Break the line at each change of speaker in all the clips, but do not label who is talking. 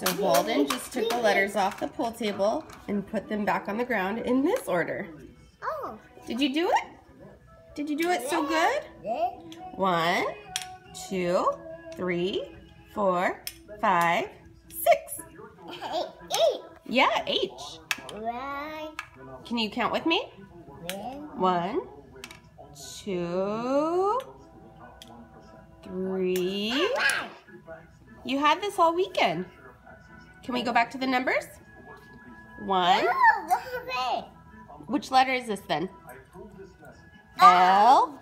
So Walden just took the letters off the pool table and put them back on the ground in this order.
Oh.
Did you do it? Did you do it so good? 1, 2, 3, 4, 5, 6.
8.
Yeah, H.
Right.
Can you count with me? 1, 2, 3. You had this all weekend. Can we go back to the numbers? 1. Which letter is this then? L.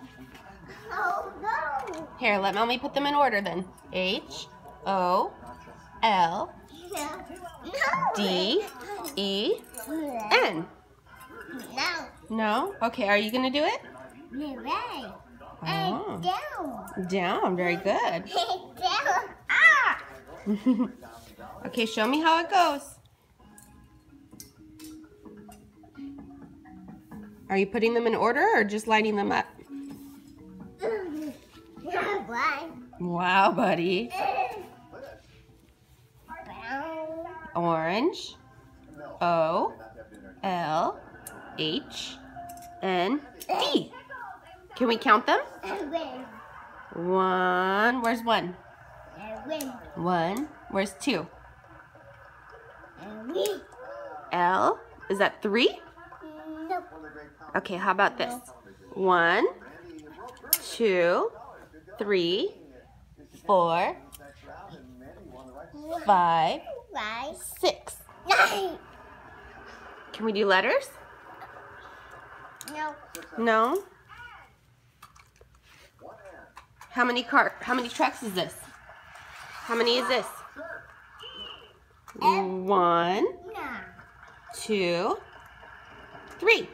Oh, no.
Here, let Mommy put them in order then. H, O, L, D, E, N.
No.
No? Okay, are you going to do it?
Right.
Oh.
Down.
Down, very good.
Down. Ah.
Okay, show me how it goes. Are you putting them in order or just lining them up? Wow, buddy. Orange, O, L, H, N, D. Can we count them? 1. Where's 1? 1. Where's 2? L. Is that 3? Okay, how about this? 1, 2, 3, 4, 5, 6. Can we do letters?
No.
No? How many trucks is this? How many is this? 1, 2, 3.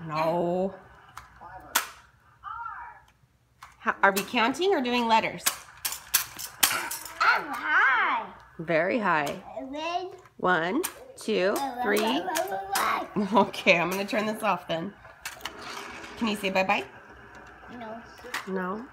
No. Are we counting or doing letters?
I'm high.
Very high. 1, 2, 3. Okay, I'm going to turn this off then. Can you say bye-bye?
No.
No?